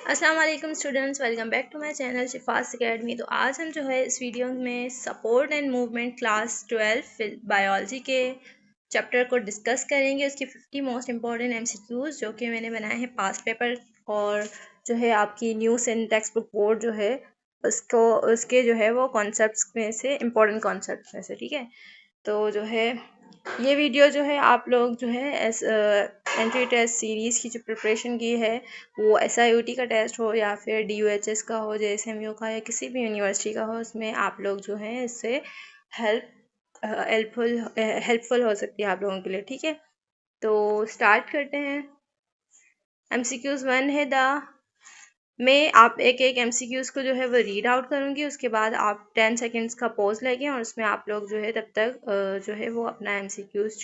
अस्सलाम वालेकुम students, welcome back to my channel Shifas Academy. तो आज हम जो है इस वीडियो में support and movement class 12 biology के चैप्टर को डिस्कस करेंगे। उसके 50 मोस्ट इम्पॉर्टेंट एमसीक्यूज जो कि मैंने बनाए हैं पास्ट पेपर और जो है आपकी news and text book board जो है उसके जो है वो कॉन्सेप्ट्स में से इम्पोर्टेंट कॉन्सेप्ट्स में से, ठीक है। तो जो है ये वीडियो जो है आप लोग जो है एंट्री टेस्ट सीरीज़ की जो प्रिपरेशन की है, वो SIOT का टेस्ट हो या फिर DUHS का हो, JSMU का या किसी भी यूनिवर्सिटी का हो, उसमें आप लोग जो है इससे हेल्पफुल हो सकती है आप लोगों के लिए, ठीक है। तो स्टार्ट करते हैं। MCQs 1 है मैं आप एक एक MCQs को जो है वो रीड आउट करूँगी, उसके बाद आप 10 सेकेंड्स का पॉज लेंगे और उसमें आप लोग जो है तब तक जो है वो अपना MCQs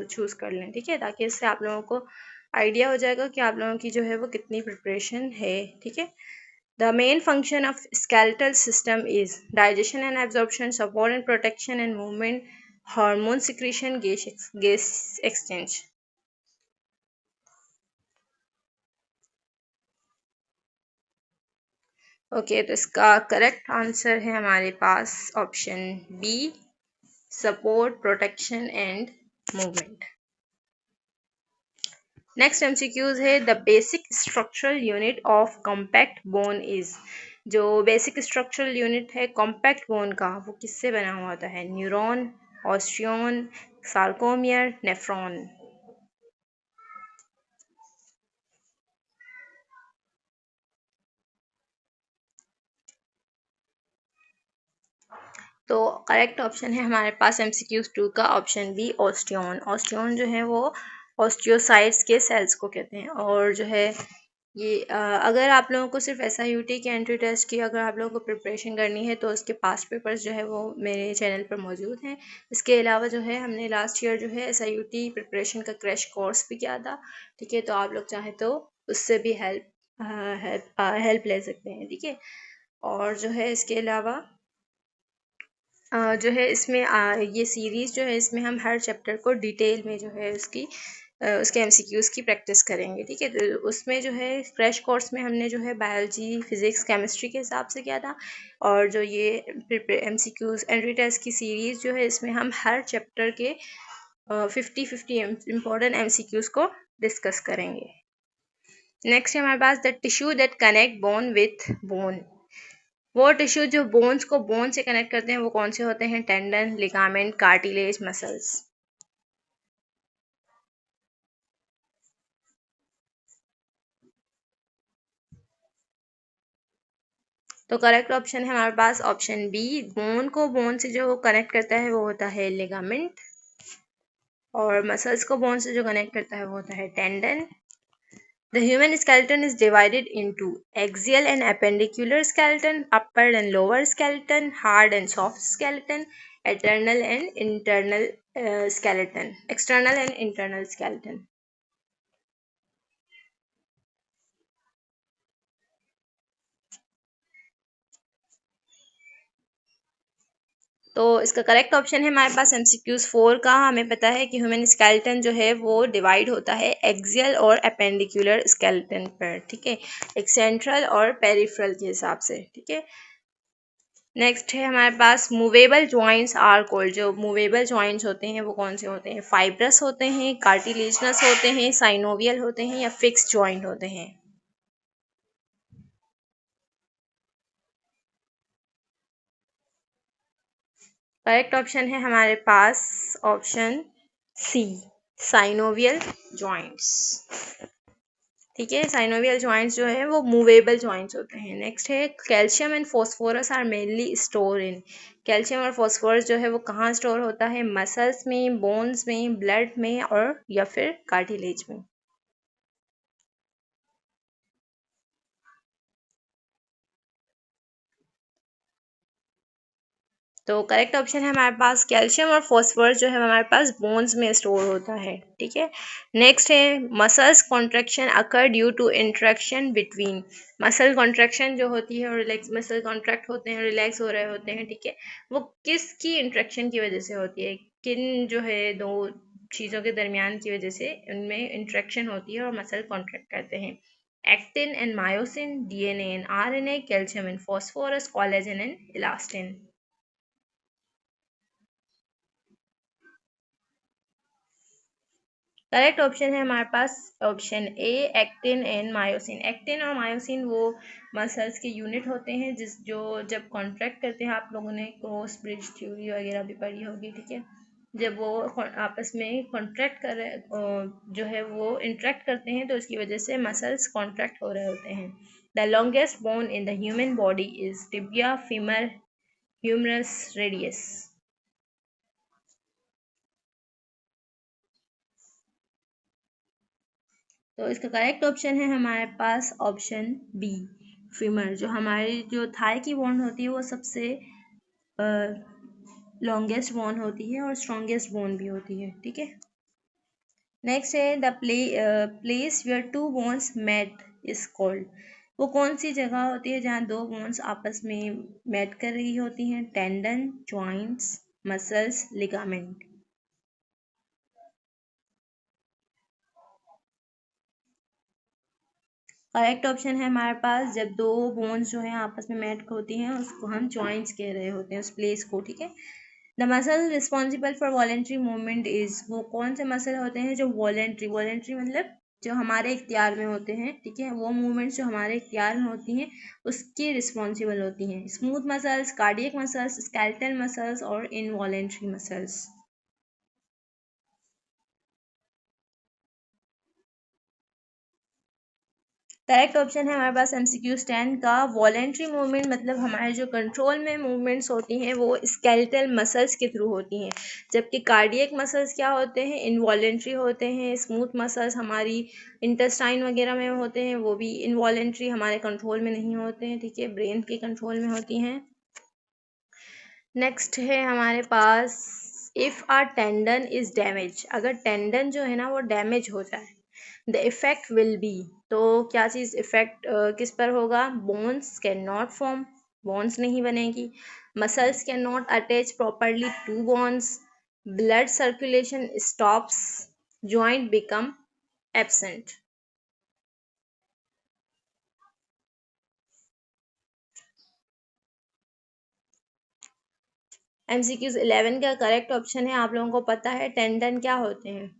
चूज़ कर लें, ठीक है, ताकि इससे आप लोगों को आइडिया हो जाएगा कि आप लोगों की जो है वो कितनी प्रिपरेशन है, ठीक है। The main function of skeletal system is digestion and absorption, support and protection and movement, hormone secretion, gas exchange. Okay, तो इसका करेक्ट आंसर है हमारे पास option B, support, protection and movement. Next MCQs है the basic structural unit of compact bone is. जो basic structural unit है compact bone का, वो किससे बना हुआ होता है? Neuron, osteon, sarcomere, nephron. तो करेक्ट ऑप्शन है हमारे पास MCQs 2 का ऑप्शन बी, ऑस्टियोन। ऑस्टियोन जो है वो ऑस्टियोसाइट्स के सेल्स को कहते हैं। और जो है ये अगर आप लोगों को सिर्फ SIOT के एंट्री टेस्ट की अगर आप लोगों को प्रिपरेशन करनी है तो उसके पास्ट पेपर्स जो है वो मेरे चैनल पर मौजूद हैं। इसके अलावा जो है हमने लास्ट ईयर जो है SIOT प्रिपरेशन का क्रैश कोर्स भी किया था, ठीक है। तो आप लोग चाहें तो उससे भी हेल्प ले सकते हैं, ठीक है। और जो है इसके अलावा जो है इसमें ये सीरीज़ जो है इसमें हम हर चैप्टर को डिटेल में जो है उसके MCQs की प्रैक्टिस करेंगे, ठीक है। तो उसमें जो है क्रैश कोर्स में हमने जो है बायोलॉजी, फिज़िक्स, केमिस्ट्री के हिसाब से किया था। और जो ये MCQs एंट्री टेस्ट की सीरीज़ जो है इसमें हम हर चैप्टर के 50-50 इम्पोर्टेंट MCQs को डिस्कस करेंगे। नेक्स्ट है हमारे पास the tissue that connect bone with bone. वो टिश्यू जो बोन्स को बोन से कनेक्ट करते हैं वो कौन से होते हैं? Tendon, ligament, cartilage, muscles. तो करेक्ट ऑप्शन है हमारे पास ऑप्शन बी, बोन को बोन से जो कनेक्ट करता है वो होता है लिगामेंट और मसल्स को बोन से जो कनेक्ट करता है वो होता है tendon. The human skeleton is divided into axial and appendicular skeleton, upper and lower skeleton, hard and soft skeleton, external and internal skeleton. तो इसका करेक्ट ऑप्शन है हमारे पास MCQs 4 का। हमें पता है कि ह्यूमन स्केलेटन जो है वो डिवाइड होता है एक्सियल और एपेंडिकुलर स्केलेटन पर, ठीक है, एक सेंट्रल और पेरिफेरल के हिसाब से, ठीक है। नेक्स्ट है हमारे पास मूवेबल जॉइंट्स आर कॉल्ड। जो मूवेबल जॉइंट्स होते हैं वो कौन से होते हैं? फाइब्रस होते हैं, कार्टिलेजनस होते हैं, साइनोवियल होते हैं या फिक्स जॉइंट होते हैं? करेक्ट ऑप्शन है हमारे पास ऑप्शन सी, साइनोवियल जॉइंट्स, ठीक है। साइनोवियल जॉइंट्स जो है वो मूवेबल जॉइंट्स होते हैं। नेक्स्ट है calcium and phosphorus are mainly store in. Calcium और फॉस्फोरस जो है वो कहाँ स्टोर होता है? मसल्स में, बोन्स में, ब्लड में और या फिर कार्टिलेज में? तो करेक्ट ऑप्शन है हमारे पास कैल्शियम और फॉस्फोरस जो है हमारे पास बोन्स में स्टोर होता है, ठीक है। नेक्स्ट है muscles contraction occur due to interaction between. Muscle contraction जो होती है और रिलैक्स, मसल कॉन्ट्रैक्ट होते हैं, रिलैक्स हो रहे होते हैं, ठीक है, वो किसकी इंट्रैक्शन की वजह से होती है? किन जो है दो चीज़ों के दरमियान की वजह से उनमें इंट्रैक्शन होती है और मसल कॉन्ट्रैक्ट करते हैं। Actin and myosin, DNA and RNA, calcium and phosphorus, collagen and elastin. Correct option है हमारे पास option A, actin and myosin. Actin और मायोसिन वो मसल्स के यूनिट होते हैं जो जब कॉन्ट्रैक्ट करते हैं, आप लोगों ने क्रॉस ब्रिज थ्योरी वगैरह भी पढ़ी होगी, ठीक है। जब वो आपस में कॉन्ट्रैक्ट कर रहे जो है वो इंट्रैक्ट करते हैं तो उसकी वजह से मसल्स कॉन्ट्रैक्ट हो रहे होते हैं। The longest bone in the human body is tibia femur humerus radius. तो इसका करेक्ट ऑप्शन है हमारे पास ऑप्शन बी, फीमर। जो हमारी जो थाई की बोन होती है वो सबसे लॉन्गेस्ट बोन होती है और स्ट्रॉन्गेस्ट बोन भी होती है, ठीक है। नेक्स्ट है the place where two bones meet is called. वो कौन सी जगह होती है जहाँ दो बोन्स आपस में मेट कर रही होती हैं? Tendon, joints, muscles, ligament. Correct option है हमारे पास, जब दो बोन्स जो है आपस में मेट होती हैं उसको हम जॉइंट्स कह रहे होते हैं, उस प्लेस को, ठीक है। The muscle responsible for voluntary movement is, वो कौन से मसल होते हैं जो वॉलेंट्री मतलब जो हमारे इख्तियार में होते हैं, ठीक है। वो मूवमेंट्स जो हमारे इख्तियार में होती हैं उसकी रिस्पॉन्सिबल होती हैं। Smooth muscles, cardiac muscles, skeletal muscles और इनवॉलेंट्री मसल्स। करेक्ट ऑप्शन है हमारे पास एमसीक्यू स्टैंड का, वॉलेंट्री मूवमेंट मतलब हमारे जो कंट्रोल में मूवमेंट्स होती हैं वो स्केलेटल मसल्स के थ्रू होती हैं, जबकि कार्डियक मसल्स क्या होते हैं? इनवॉलेंट्री होते हैं। स्मूथ मसल्स हमारी इंटेस्टाइन वगैरह में होते हैं, वो भी इनवॉलेंट्री, हमारे कंट्रोल में नहीं होते हैं, ठीक है, ब्रेन के कंट्रोल में होती हैं। नेक्स्ट है हमारे पास, if a tendon is damage, अगर टेंडन जो है ना वो डैमेज हो जाए, द इफेक्ट विल बी, तो क्या चीज़ इफेक्ट किस पर होगा? Bones can not form, bones नहीं बनेगी। Muscles can not attach properly to bones, blood circulation stops, joint become absent. MCQs 11 का करेक्ट ऑप्शन है, आप लोगों को पता है टेंडन क्या होते हैं?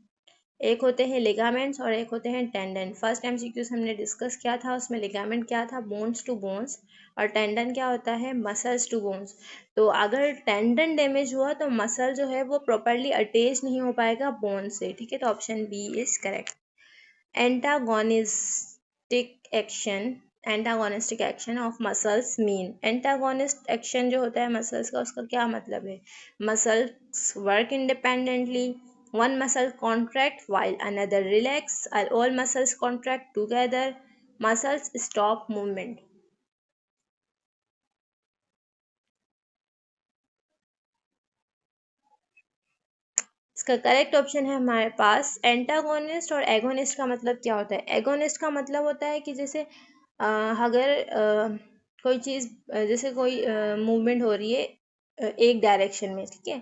एक होते हैं लिगामेंट्स और एक होते हैं टेंडन। फर्स्ट एमसीक्यूज हमने डिस्कस किया था, उसमें लिगामेंट क्या था? Bones to bones. और टेंडन क्या होता है? Muscles to bones. तो अगर टेंडन डैमेज हुआ तो मसल जो है वो प्रॉपरली अटैच नहीं हो पाएगा बोन से, ठीक है। तो option B is correct. Antagonistic action, antagonistic action of muscles mean, antagonist action जो होता है मसल्स का उसका क्या मतलब है? Muscles work independently, one muscle contract while another relax, all muscles contract together, muscles stop movement। इसका करेक्ट ऑप्शन है हमारे पास एंटागोनिस्ट। और एगोनिस्ट का मतलब क्या होता है? एगोनिस्ट का मतलब होता है कि जैसे अगर कोई चीज़ जैसे कोई मूवमेंट हो रही है एक डायरेक्शन में, ठीक है,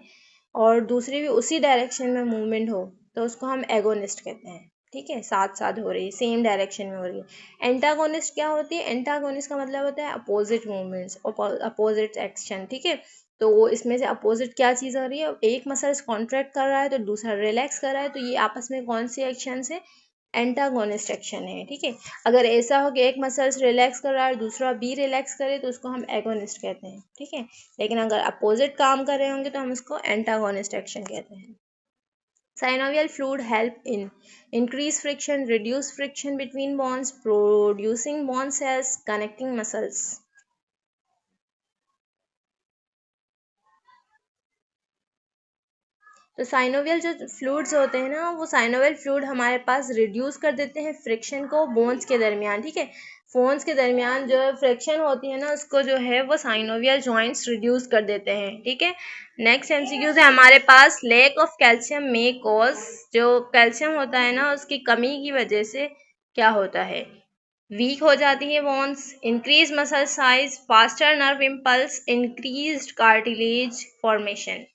और दूसरी भी उसी डायरेक्शन में मूवमेंट हो तो उसको हम एगोनिस्ट कहते हैं, ठीक है। साथ साथ हो रही है, सेम डायरेक्शन में हो रही है। एंटागोनिस्ट क्या होती है? एंटागोनिस्ट का मतलब होता है अपोजिट मूवमेंट्स, अपोजिट एक्शन, ठीक है। तो इसमें से अपोजिट क्या चीज़ हो रही है? एक मसल्स कॉन्ट्रैक्ट कर रहा है तो दूसरा रिलैक्स कर रहा है, तो ये आपस में कौन सी एक्शन है? एंटागोनिस्ट एक्शन है, ठीक है। अगर ऐसा हो कि एक मसल्स रिलैक्स कर रहा है और दूसरा भी रिलैक्स करे तो उसको हम एगोनिस्ट कहते हैं, ठीक है। लेकिन अगर अपोजिट काम कर रहे होंगे तो हम उसको एंटागोनिस्ट एक्शन कहते हैं। Synovial fluid help in increase friction, reduce friction between bonds, producing bond cells, connecting muscles। तो साइनोवियल जो फ्लूइड्स होते हैं ना, वो साइनोवियल फ्लूइड हमारे पास रिड्यूस कर देते हैं फ्रिक्शन को बोन्स के दरमियान, ठीक है। बोन्स के दरमियान जो फ्रिक्शन होती है ना उसको जो है वो साइनोवियल जॉइंट्स रिड्यूस कर देते हैं, ठीक है। नेक्स्ट एमसीक्यूज है हमारे पास, लैक ऑफ कैल्शियम में कॉज, जो कैल्शियम होता है ना उसकी कमी की वजह से क्या होता है? वीक हो जाती है bones, increase muscle size, faster nerve impulse, increased cartilage formation.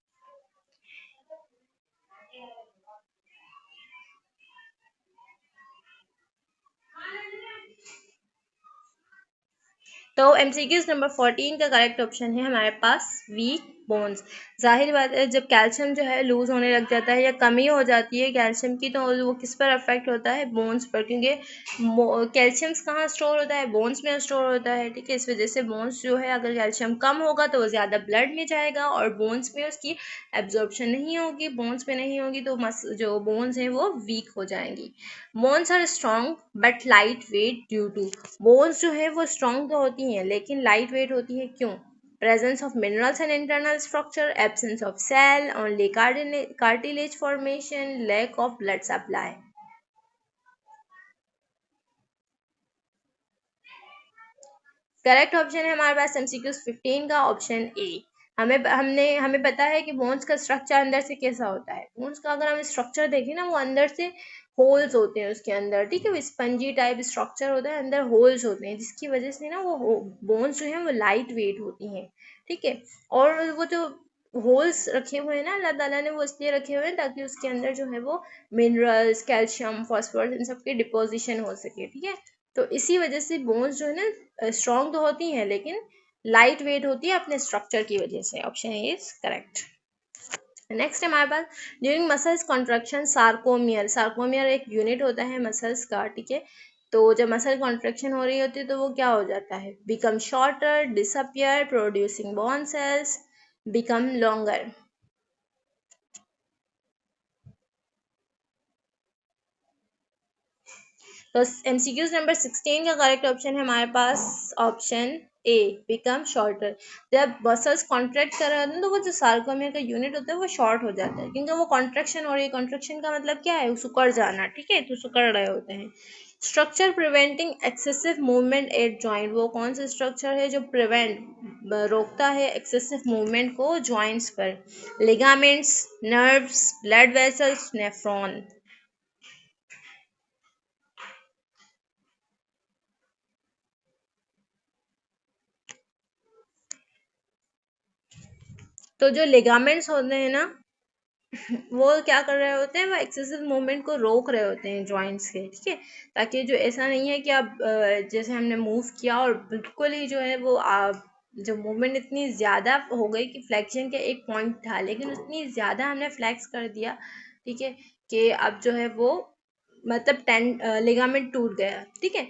तो एमसीक्यूज नंबर 14 का करेक्ट ऑप्शन है हमारे पास वीक बोन्स। जाहिर बात है जब कैल्शियम जो है लूज होने लग जाता है या कमी हो जाती है कैल्शियम की, तो वो किस पर अफेक्ट होता है, बोन्स पर, क्योंकि कैल्शियम कहाँ स्टोर होता है, बोन्स में स्टोर होता है। ठीक है, इस वजह से बोन्स जो है अगर कैल्शियम कम होगा तो वो ज़्यादा ब्लड में जाएगा और बोन्स में उसकी एब्जॉर्प्शन नहीं होगी, बोन्स में नहीं होगी तो जो बोन्स हैं वो वीक हो जाएंगी। Bones are strong but light weight due to, bones जो है वो स्ट्रॉन्ग तो होती हैं लेकिन लाइट वेट होती है क्यों? Presence of minerals and internal structure, absence of cell, only cartilage formation, lack of blood supply. Correct option है हमारे पास एमसीक्यू 15 का ऑप्शन ए। हमें पता है कि बोन्स का स्ट्रक्चर अंदर से कैसा होता है। बोन्स का अगर हम स्ट्रक्चर देखें ना, वो अंदर से होल्स होते हैं उसके अंदर। ठीक है, वो स्पंजी टाइप स्ट्रक्चर होता है, अंदर होल्स होते हैं जिसकी वजह से ना वो बोन्स जो है वो लाइट वेट होती हैं। ठीक है, और वो जो होल्स रखे हुए हैं ना अल्लाह ताला ने, वो इसलिए रखे हुए हैं ताकि उसके अंदर जो है वो मिनरल्स, कैल्शियम, फॉस्फोरस, इन सब की डिपोजिशन हो सके। ठीक है, तो इसी वजह से बोन्स जो है ना स्ट्रॉन्ग तो होती हैं लेकिन लाइट वेट होती है अपने स्ट्रक्चर की वजह से। Option A is correct. Next हमारे पास during muscles contraction sarcomere, sarcomere एक यूनिट होता है मसल्स का। ठीक है, तो जब मसल कॉन्ट्रैक्शन हो रही होती है तो वो क्या हो जाता है, become shorter, disappear, producing bone cells, become longer. तो एमसीक्यूज नंबर 16 का करेक्ट ऑप्शन है हमारे पास ऑप्शन ए, बिकम शॉर्टर। जब मसल्स कॉन्ट्रैक्ट कर रहे होते हैं तो वो जो सार्कोमियर का यूनिट होता है वो शॉर्ट हो जाता है क्योंकि वो कॉन्ट्रैक्शन हो रही है। कॉन्ट्रैक्शन का मतलब क्या है, सुकड़ जाना। ठीक है, तो सुकड़ रहे होते हैं। Structure preventing excessive movement at joint, वो कौन सा स्ट्रक्चर है जो प्रिवेंट रोकता है एक्सेसिव मूवमेंट को जॉइंट्स पर? Ligaments, nerves, blood vessels, nephron. तो जो लिगामेंट्स होते हैं ना वो क्या कर रहे होते हैं, वो एक्सेसिव मूवमेंट को रोक रहे होते हैं जॉइंट्स के। ठीक है, ताकि जो ऐसा नहीं है कि आप जैसे हमने मूव किया और बिल्कुल ही जो है वो जो मूवमेंट इतनी ज़्यादा हो गई कि फ्लेक्शन का एक पॉइंट था लेकिन उतनी ज़्यादा हमने फ्लेक्स कर दिया। ठीक है, कि अब जो है वो मतलब लिगामेंट टूट गया। ठीक है,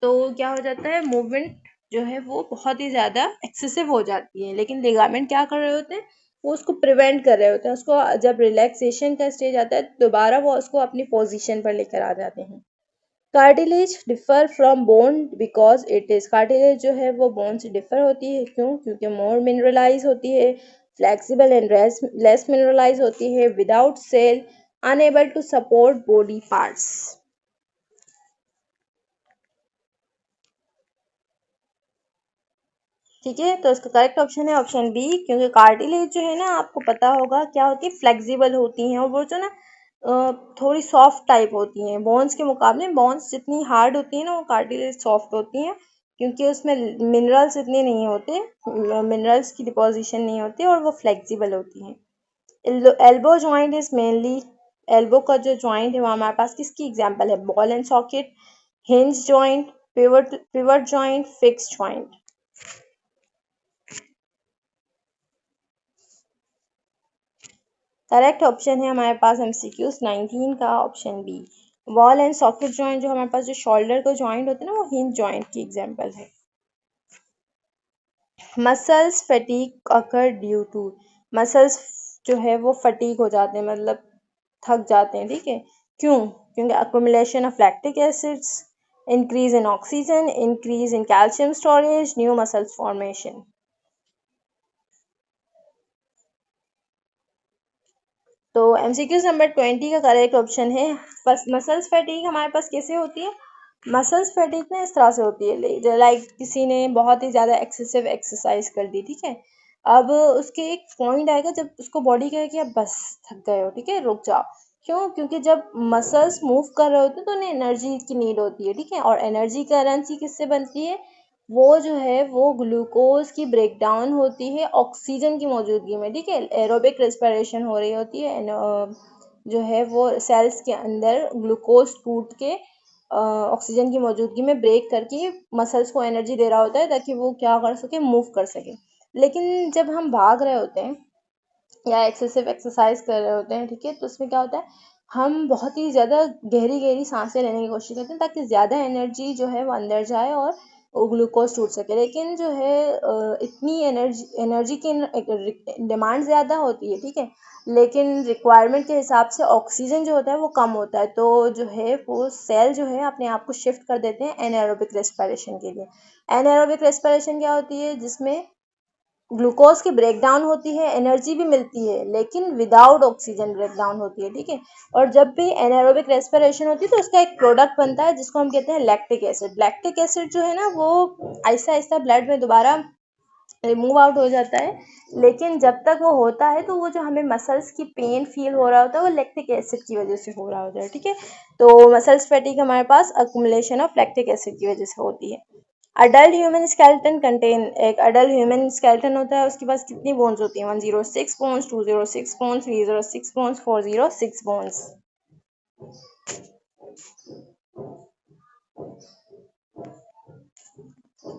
तो क्या हो जाता है, मूवमेंट जो है वो बहुत ही ज़्यादा एक्सेसिव हो जाती है लेकिन लिगामेंट क्या कर रहे होते हैं, वो उसको प्रिवेंट कर रहे होते हैं। उसको जब रिलैक्सेशन का स्टेज आता है दोबारा वो उसको अपनी पोजीशन पर लेकर आ जाते हैं। Cartilage differ from bone because it is, cartilage जो है वो बोन से डिफर होती है क्यों? क्योंकि मोर मिनरलाइज होती है, फ्लेक्सिबल एंड लेस मिनरलाइज होती है, without cell, unable to support body parts. ठीक है, तो इसका करेक्ट ऑप्शन है ऑप्शन बी, क्योंकि कार्टिलेज जो है ना आपको पता होगा क्या होती है, फ्लेक्सिबल होती हैं और वो जो ना थोड़ी सॉफ्ट टाइप होती हैं बोन्स के मुकाबले। बोन्स जितनी हार्ड होती हैं ना वो कार्टिलेज सॉफ्ट होती हैं क्योंकि उसमें मिनरल्स इतने नहीं होते, मिनरल्स की डिपोजिशन नहीं होती और वो फ्लेक्सिबल होती हैं। Elbow joint is mainly, elbow का जो जॉइंट है वो हमारे पास किसकी एग्जांपल है, ball and socket, hinge joint, pivot joint, fix joint. Correct option है हमारे पास एमसीक्यूज 19 का option B, wall and socket joint. जो हमारे पास जो शोल्डर का जॉइंट होता है ना वो हिंज जॉइंट की एग्जांपल है। Muscles fatigue occur due to, muscles जो है वो फटीग हो जाते हैं मतलब थक जाते हैं। ठीक है, क्यों? क्योंकि accumulation of lactic acids, increase in oxygen, increase in calcium storage, new muscles formation. तो एमसीक्यूज नंबर 20 का करेक्ट ऑप्शन है बस मसल्स फैटिक हमारे पास कैसे होती है, मसल्स फैटिक ना इस तरह से होती है लाइक किसी ने बहुत ही ज़्यादा एक्सेसिव एक्सरसाइज कर दी। ठीक है, अब उसके एक पॉइंट आएगा जब उसको बॉडी कहे कि अब बस थक गए हो, ठीक है रुक जाओ। क्यों? क्योंकि जब मसल्स मूव कर रहे होते हैं तो उन्हें एनर्जी की नीड होती है। ठीक है, और एनर्जी करेंसी किससे बनती है, वो जो है वो ग्लूकोज की ब्रेकडाउन होती है ऑक्सीजन की मौजूदगी में। ठीक है, एरोबिक रेस्पिरेशन हो रही होती है जो है वो सेल्स के अंदर ग्लूकोज टूट के ऑक्सीजन की मौजूदगी में ब्रेक करके मसल्स को एनर्जी दे रहा होता है ताकि वो क्या कर सके, मूव कर सके। लेकिन जब हम भाग रहे होते हैं या एक्सेसिव एक्सरसाइज कर रहे होते हैं, ठीक है, तो उसमें क्या होता है, हम बहुत ही ज़्यादा गहरी गहरी सांसें लेने की कोशिश करते हैं ताकि ज़्यादा एनर्जी जो है वो अंदर जाए और वो ग्लूकोज टूट सके। लेकिन जो है इतनी एनर्जी एनर्जी की डिमांड ज़्यादा होती है, ठीक है, लेकिन रिक्वायरमेंट के हिसाब से ऑक्सीजन जो होता है वो कम होता है, तो जो है वो सेल जो है अपने आप को शिफ्ट कर देते हैं एनाएरोबिक रेस्पिरेशन के लिए। एनाएरोबिक रेस्पिरेशन क्या होती है, जिसमें ग्लूकोज की ब्रेकडाउन होती है, एनर्जी भी मिलती है, लेकिन विदाउट ऑक्सीजन ब्रेकडाउन होती है, ठीक है। और जब भी एनाएरोबिक रेस्पिरेशन होती है तो उसका एक प्रोडक्ट बनता है जिसको हम कहते हैं लैक्टिक एसिड। लैक्टिक एसिड जो है ना वो आहिस्ता आहिस्ता ब्लड में दोबारा रिमूव आउट हो जाता है, लेकिन जब तक वो होता है तो वो जो हमें मसल्स की पेन फील हो रहा होता है वो लैक्टिक एसिड की वजह से हो रहा होता है, ठीक है। तो मसल्स फैटिग हमारे पास अक्युमुलेशन ऑफ लैक्टिक एसिड की वजह से होती है। अडल्ट ह्यूमन स्केलेटन कंटेन, एक अडल्ट ह्यूमन स्केलेटन होता है, उसके पास कितनी बोन्स होती हैं, 106 bones, 206 bones, 306 bones, 406 bones.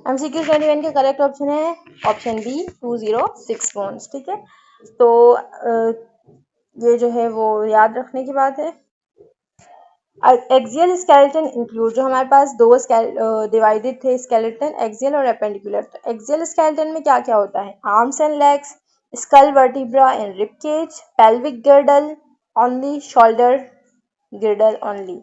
MCQ 21 का करेक्ट ऑप्शन है ऑप्शन बी 206 बोन्स, ठीक है। तो ये जो है वो याद रखने की बात है। एक्सियल स्केलेटन इंक्लूड, जो हमारे पास दो डिवाइडेड थे स्केलेटन, एक्सियल और एपेंडिकुलर। तो एक्सियल स्केलेटन में क्या क्या होता है, arms and legs, skull vertebra and rib cage, pelvic girdle only, shoulder girdle only.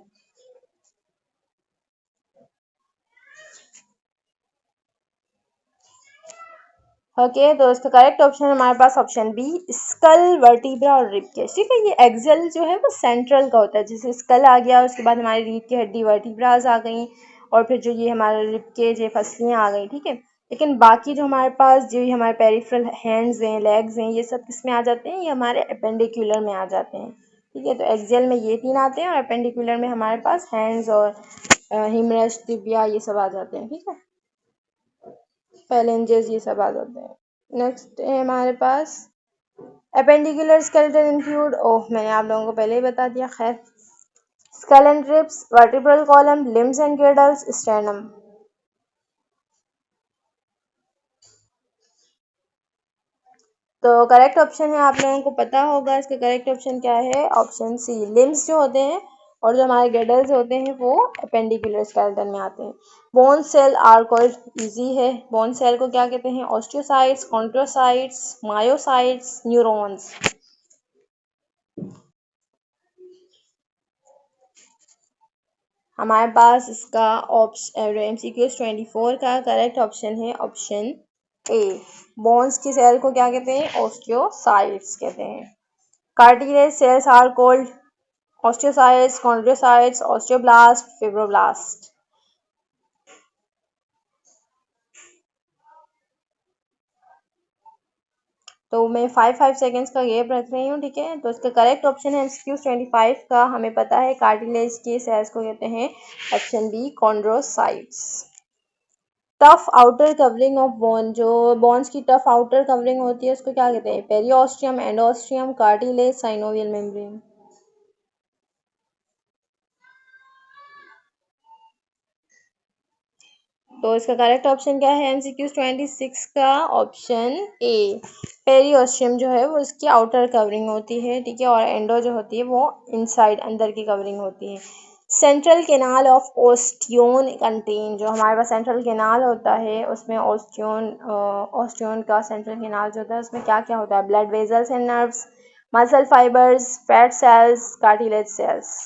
Okay, तो इसका करेक्ट ऑप्शन हमारे पास ऑप्शन बी, स्कल वर्टिब्रा और रिब केज, ठीक है। ये एक्सियल जो है वो सेंट्रल का होता है, जैसे स्कल आ गया, उसके बाद हमारी रीढ़ की हड्डी वर्टिब्रास आ गई, और फिर जो ये हमारा रिब केज है, फसलियाँ आ गई, ठीक है। लेकिन बाकी जो हमारे पास जो ये हमारे पेरिफेरल हैंड्स हैं, लेग्स हैं, ये सब किस में आ जाते हैं, ये हमारे अपेंडिकुलर में आ जाते हैं, ठीक है। तो एक्सियल में ये तीन आते हैं और अपेंडिकुलर में हमारे पास हैंड्स और हिमरस, टिबिया, ये सब आ जाते हैं, ठीक है, पैलेंजेस, ये सब आ जाते हैं। नेक्स्ट है हमारे पास एपेंडिकुलर स्केलेटन इंक्लूड, ओह मैंने आप लोगों को पहले ही बता दिया, खैर। Skull and ribs, vertebral column, limbs and girdles, sternum. तो करेक्ट ऑप्शन है, आप लोगों को पता होगा इसका करेक्ट ऑप्शन क्या है, ऑप्शन सी, लिम्स जो होते हैं और जो हमारे गिर्डल्स होते हैं वो एपेंडिकुलर स्केलेटन में आते हैं। Bone cell are called, easy है, बोन सेल को क्या कहते हैं, ऑस्टियोसाइट्स, कॉन्ट्रोसाइट्स, मायोसाइट्स, न्यूरॉन्स। हमारे पास इसका ऑप्शन MCQ 24 का करेक्ट ऑप्शन है ऑप्शन ए, बोन्स की सेल को क्या कहते हैं, ऑस्टियोसाइट्स कहते हैं। Cartilage cells are called osteocytes, chondrocytes, osteoblast, fibroblast. तो मैं 5 सेकेंड्स का गैप रख रही हूँ, ठीक है। तो इसका करेक्ट ऑप्शन है MCQ 25 का, हमें पता है कार्टिलेज के सेल्स को कहते हैं option B, chondrocytes. Tough outer covering of bone, जो बोन्स की टफ आउटर कवरिंग होती है उसको क्या कहते हैं, periosteum, endosteum, cartilage, synovial membrane. तो इसका करेक्ट ऑप्शन क्या है MCQ 26 का, ऑप्शन ए, पेरियोस्टियम जो है वो इसकी आउटर कवरिंग होती है, ठीक है, और एंडो जो होती है वो इनसाइड अंदर की कवरिंग होती है। सेंट्रल केनाल ऑफ ओस्टियोन कंटेन, जो हमारे पास सेंट्रल केनाल होता है उसमें ओस्टियोन का सेंट्रल केनाल जो होता है उसमें क्या क्या होता है, blood vessels and nerves, muscle fibres, fat cells, cartilage cells.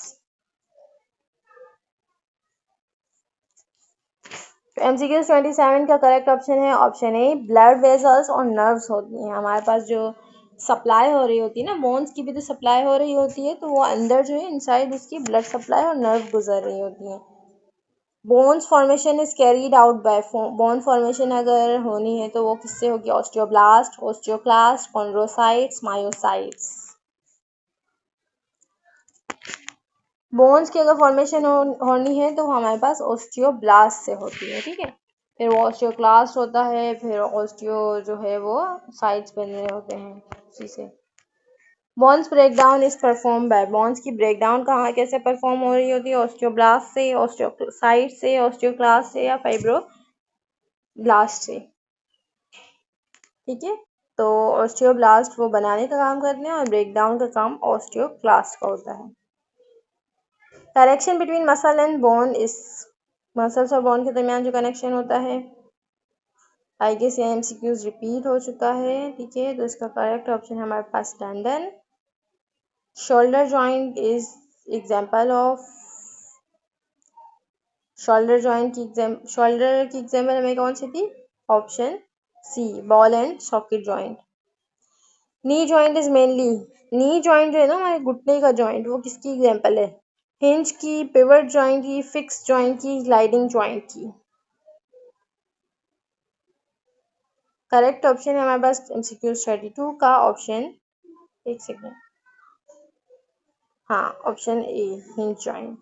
तो MCQ 27 का करेक्ट ऑप्शन है ऑप्शन ए, ब्लड वेजल्स और नर्व्स होती हैं। हमारे पास जो सप्लाई हो रही होती है ना, बोन्स की भी तो सप्लाई हो रही होती है, तो वो अंदर जो है इनसाइड उसकी ब्लड सप्लाई और नर्व गुजर रही होती है। Bones formation is carried out by, bone formation अगर होनी है तो वो किससे होगी, osteoblast, osteoclast, chondrocytes, myocytes. Bones की अगर फॉर्मेशन होनी है तो हमारे पास ऑस्टियोब्लास्ट से होती है, ठीक है। फिर वो ऑस्टियोक्लास्ट होता है, फिर ऑस्टियो जो है वो साइट्स बन रहे होते हैं उसी से। Bones break down is perform by, bones की ब्रेक डाउन कहाँ कैसे परफॉर्म हो रही होती है? ऑस्टियोब्लास्ट से, ऑस्टियोसाइट से, ऑस्टियोक्लास्ट से या फाइब्रोब्लास्ट से। ठीक है, तो ऑस्टियोब्लास्ट वो बनाने का काम करते हैं और ब्रेक डाउन का काम ऑस्टियोक्लास्ट का होता है। Connection between muscle and bone is, muscles और बोन के दरमियान जो कनेक्शन होता है, आई गेस ये एमसीक्यूज रिपीट हो चुका है। ठीक है, तो इसका करेक्ट ऑप्शन है हमारे पास tendon. Shoulder joint is example of, shoulder की एग्जाम्पल हमें कौन सी थी? Option C, ball and socket joint. Knee joint is mainly, knee joint जो है ना हमारे घुटने का जॉइंट, वो किसकी एग्जाम्पल है? हिंज की, पिवट जॉइंट की, फिक्स जॉइंट की, ग्लाइडिंग जॉइंट की। करेक्ट ऑप्शन है हमारे पास एमसीक्यू 32 का ऑप्शन, एक सेकेंड, हाँ option A, hinge joint.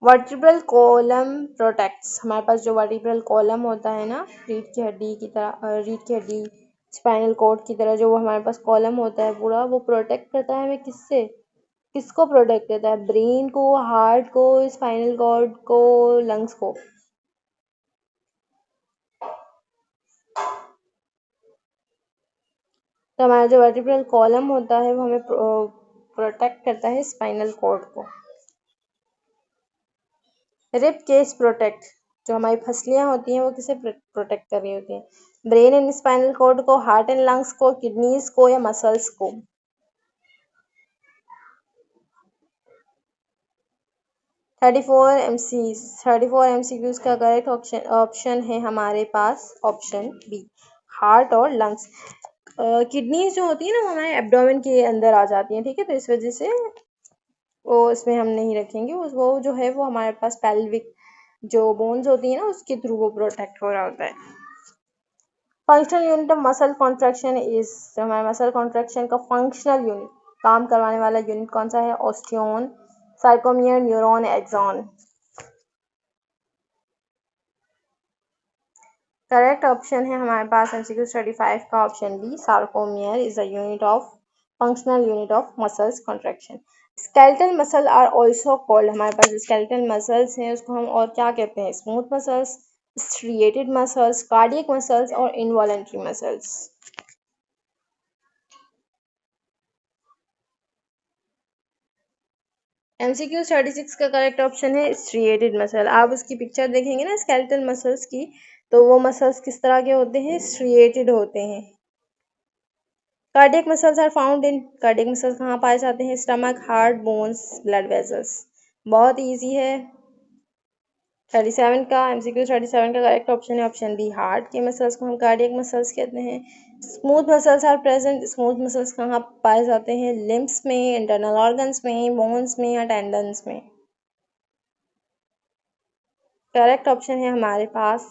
Vertebral column protects, हमारे पास जो वर्टिब्रल कॉलम होता है ना, रीढ़ की हड्डी की तरह, रीढ़ की हड्डी स्पाइनल कॉर्ड की तरह जो वो हमारे पास कॉलम होता है पूरा, वो प्रोटेक्ट करता है हमें किससे? किसको प्रोटेक्ट करता है? ब्रेन को, हार्ट को, स्पाइनल कॉर्ड को, लंग्स को। तो हमारा जो वर्टिब्रल कॉलम होता है वो हमें प्रोटेक्ट करता है स्पाइनल कॉर्ड को। रिब केस प्रोटेक्ट, जो हमारी फसलियां होती हैं वो किसे प्रोटेक्ट कर रही होती हैं? ब्रेन एंड स्पाइनल कॉर्ड को, हार्ट एंड लंग्स को, किडनीज को या मसल्स को? 34 एमसीक्यूज का करेक्ट ऑप्शन है हमारे पास ऑप्शन बी, हार्ट और लंग्स। किडनीज जो होती है ना वो हमारे एब्डोमेन के अंदर आ जाती हैं। ठीक है, तो इस वजह से वो इसमें हम नहीं रखेंगे, वो जो है वो हमारे पास पेल्विक जो बोन्स होती है ना उसके थ्रू वो प्रोटेक्ट हो रहा होता है। Functional unit of muscle contraction is, हमारे मसल कॉन्ट्रैक्शन का फंक्शनल यूनिट, काम करवाने वाला यूनिट कौन सा है? Osteon, sarcomere, neuron, axon. Correct option है हमारे पास एमसीक्यू 35 का option B, sarcomere is the unit of, functional unit of muscles contraction. Skeletal muscle are also called, हमारे पास स्केलेटल मसल्स हैं उसको हम और क्या कहते हैं? Smooth muscles, striated muscles, cardiac muscles और इनवॉलेंट्री मसल्स। एमसीक्यू 36 का करेक्ट ऑप्शन है स्ट्रिएटेड मसल। आप उसकी पिक्चर देखेंगे ना स्केलेटल मसल्स की, तो वो मसल्स किस तरह के होते हैं? स्ट्रिएटेड होते हैं। Cardiac muscles are found in, cardiac muscles कहाँ पाए जाते हैं? Stomach, heart, bones, blood vessels. बहुत इजी है। 37 का एमसीक्यू 37 का करेक्ट ऑप्शन है ऑप्शन बी, हार्ट के मसल्स को हम कार्डियक मसल्स कहते हैं। Smooth muscles are present, smooth muscles कहाँ पाए जाते हैं? लिम्स में, इंटरनल ऑर्गन्स में, बोन्स में या टेंडन्स में। करेक्ट ऑप्शन है हमारे पास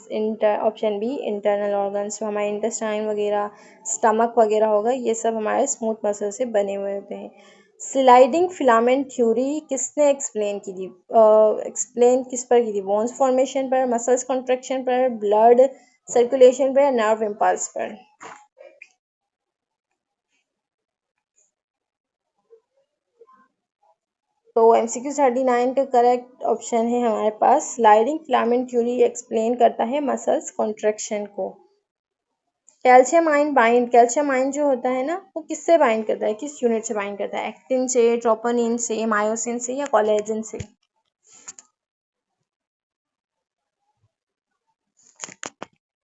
ऑप्शन बी, इंटरनल ऑर्गन्स, जो हमारे इंटेस्टाइन वगैरह, स्टमक वगैरह होगा, ये सब हमारे स्मूथ मसल से बने हुए होते हैं। स्लाइडिंग फिलामेंट थ्योरी किसने एक्सप्लेन की थी? एक्सप्लेन किस पर की थी? बोन्स फॉर्मेशन पर, मसल्स कॉन्ट्रैक्शन पर, ब्लड सर्कुलेशन पर, नर्व इम्पल्स पर? तो एमसीक्यू 39 का करेक्ट ऑप्शन है हमारे पास, स्लाइडिंग फिलामेंट थ्योरी एक्सप्लेन करता है मसल्स कॉन्ट्रैक्शन को। Calcium ion bind, calcium ion जो होता है ना वो किससे बाइंड करता है? किस यूनिट से बाइंड करता है? एक्टिन से, ट्रोपोनिन से, मायोसिन से या कोलेजन से?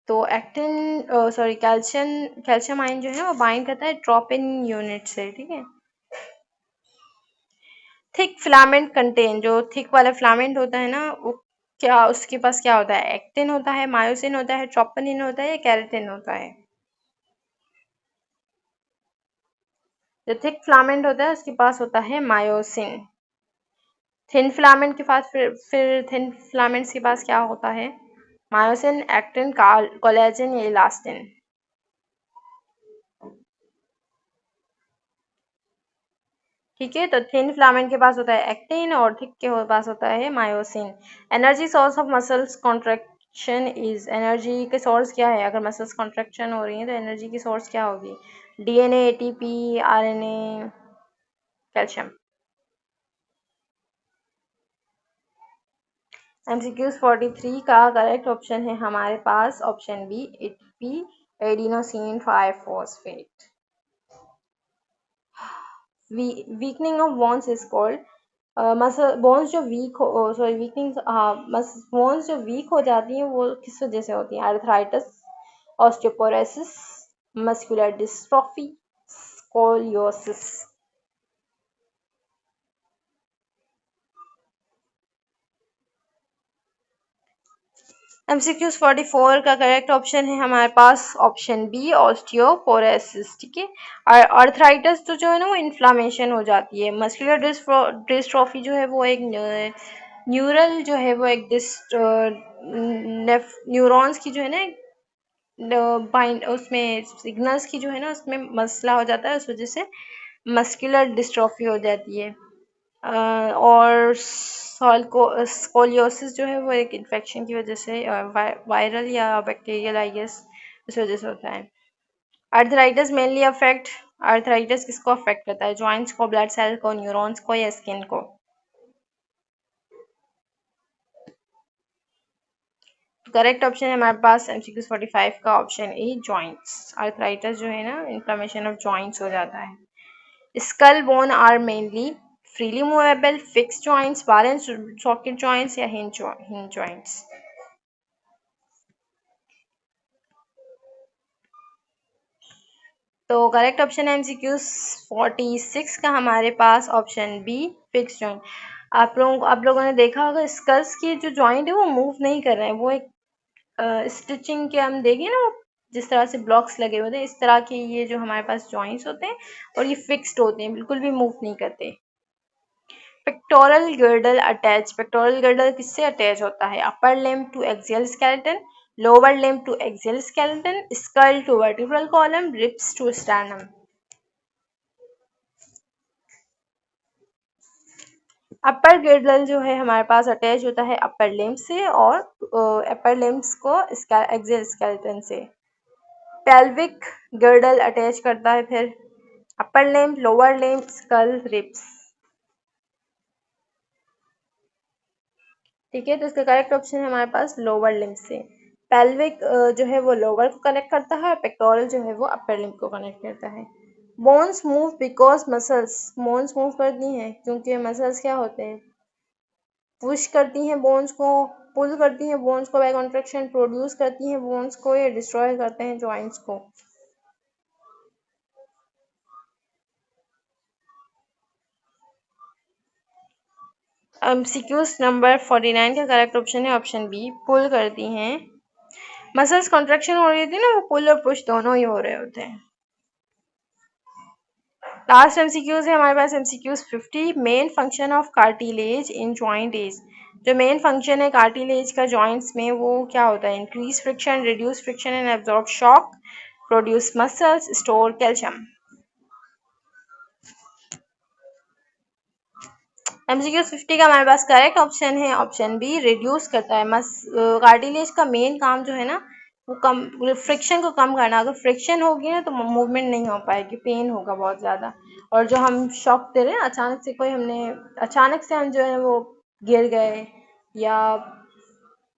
तो एक्टिन सॉरी कैल्शियम आयन जो है वो बाइंड करता है ट्रोपिन यूनिट से। ठीक है, थिक फिलामेंट कंटेन, जो थिक वाला फिलामेंट होता है ना वो क्या, उसके पास क्या होता है? एक्टिन होता है, मायोसिन होता है, ट्रोपोनिन होता है या केराटिन होता है? जो थिक फिलामेंट होता है उसके पास होता है मायोसिन। थिन फिलामेंट के पास फिर थिन फिलामेंट्स के पास क्या होता है? मायोसिन, एक्टिन, कोलेजन या इलास्टिन। ठीक है, तो थिन फिलामेंट के पास होता है एक्टिन और थिक के पास होता है myosin. Energy source of muscles contraction is, energy के सोर्स क्या है? अगर मसल्स कॉन्ट्रैक्शन हो रही है तो एनर्जी की सोर्स क्या होगी? DNA, ATP, RNA, calcium. MCQs 43 का करेक्ट ऑप्शन है हमारे पास option B, ATP, adenosine triphosphate. Weakening of bones is called, muscle bones जो वीक हो, सॉरी वीकनिंग, बोन्स जो वीक हो जाती हैं वो किस वजह से होती हैं? Arthritis, osteoporosis, muscular dystrophy, scoliosis. MCQs 44 का करेक्ट ऑप्शन है हमारे पास ऑप्शन बी, ऑस्टियोपोरोसिस। ठीक है, और आर्थराइटिस तो जो है ना वो इन्फ्लामेशन हो जाती है। मस्कुलर डिस्ट्रॉफी जो है वो एक न्यूरल जो है वो एक न्यूरॉन्स की जो है ना बाइंड, उसमें सिग्नल्स की जो है ना उसमें मसला हो जाता है, उस वजह से मस्कुलर डिस्ट्रॉफी हो जाती है। और स्कोलियोसिस जो है वो एक इन्फेक्शन की वजह से, वायरल या बैक्टीरियल, आई गेस इस वजह से होता है। आर्थराइटिस मेनली अफेक्ट, आर्थराइटिस किसको अफेक्ट करता है? जॉइंट्स को, ब्लड सेल को, न्यूरॉन्स को, या स्किन को? करेक्ट ऑप्शन है हमारे पास एमसीक्यू 45 का ऑप्शन ए, जॉइंट्स। आर्थराइटिस जो है ना इन्फ्लेमेशन ऑफ जॉइंट्स हो जाता है। Skull bone are mainly freely movable, fix joints, bar and socket joints, या हिंज जॉइंट्स? तो करेक्ट ऑप्शन है एमसीक्यू 46 का हमारे पास ऑप्शन बी, फिक्स जॉइंट। आप लोगों ने देखा होगा स्कल्स की जो जॉइंट है वो मूव नहीं कर रहे हैं, वो एक स्टिचिंग के हम देखें ना, जिस तरह से ब्लॉक्स लगे होते हैं इस तरह के ये जो हमारे पास जॉइंट्स होते हैं, और ये फिक्स्ड होते हैं, बिल्कुल भी मूव नहीं करते। Pectoral girdle attach, pectoral girdle किससे अटैच होता है? Upper limb to axial skeleton, lower limb to axial skeleton, skull to vertebral column, ribs to sternum. Upper girdle जो है हमारे पास अटैच होता है अपर लिम्ब से, और अपर लिम्ब्स को एक्सियल स्केलेटन से। पेल्विक गर्डल अटैच करता है फिर upper limb, lower limb, skull, ribs. ठीक है, तो इसका करेक्ट ऑप्शन है हमारे पास लोअर लिम्ब से। पेल्विक जो है वो लोअर को कनेक्ट करता है, पेक्टोरल जो है वो अपर लिम्ब को कनेक्ट करता है। Bones move because muscles, bones move करती हैं क्योंकि मसल्स क्या होते हैं? पुश करती हैं बोन्स को, पुल करती हैं बोन्स को बाय कॉन्ट्रैक्शन, प्रोड्यूस करती हैं बोन्स को, या डिस्ट्रॉय करते हैं जॉइंट्स को? एमसीक्यूज नंबर 49 का करेक्ट ऑप्शन है ऑप्शन बी, पुल करती हैं। मसल्स कॉन्ट्रैक्शन हो रही होती है ना, वो पुल और पुश दोनों ही हो रहे होते हैं। लास्ट एमसीक्यूज है हमारे पास MCQs 50, main function of cartilage in joint is. जो मेन फंक्शन है कार्टिलेज का जॉइंट्स में वो क्या होता है? Increase friction, reduce friction and absorb shock, produce muscles, store calcium. MCQ 50 का हमारे पास करेक्ट ऑप्शन है ऑप्शन बी, रिड्यूस करता है। कार्टिलेज का मेन काम जो है ना वो कम, फ्रिक्शन को कम करना। अगर फ्रिक्शन होगी ना तो मूवमेंट नहीं हो पाएगी, पेन होगा बहुत ज़्यादा। और जो हम शॉक दे रहे हैं अचानक से, कोई हमने अचानक से हम जो है वो गिर गए या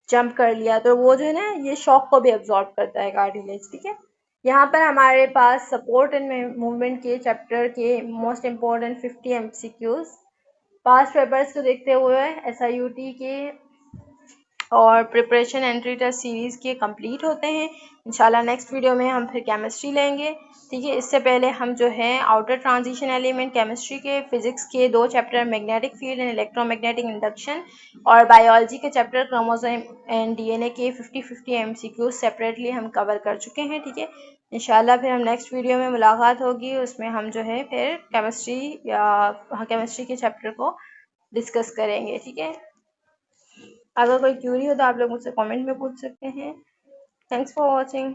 जंप कर लिया, तो वो जो है ना ये शॉक को भी एब्जॉर्ब करता है कार्टिलेज। ठीक है, यहाँ पर हमारे पास सपोर्ट एंड मूवमेंट के चैप्टर के most important 50 MCQs past papers को देखते हुए एसआईयूटी के और प्रिपरेशन एंट्री टेस्ट सीरीज़ के कंप्लीट होते हैं। इंशाल्लाह नेक्स्ट वीडियो में हम फिर केमिस्ट्री लेंगे। ठीक है, इससे पहले हम जो है आउटर ट्रांजिशन एलिमेंट केमिस्ट्री के, फिजिक्स के 2 chapter magnetic field and electromagnetic induction, और बायोलॉजी के चैप्टर क्रोमोसोम एंड डीएनए के 50-50 एमसीक्यूज सेपरेटली हम कवर कर चुके हैं। ठीक है, इंशाल्लाह फिर हम नेक्स्ट वीडियो में मुलाकात होगी, उसमें हम जो है फिर केमिस्ट्री या केमिस्ट्री के चैप्टर को डिस्कस करेंगे। ठीक है, अगर कोई क्यूरी हो तो आप लोग मुझसे कमेंट में पूछ सकते हैं। Thanks for watching.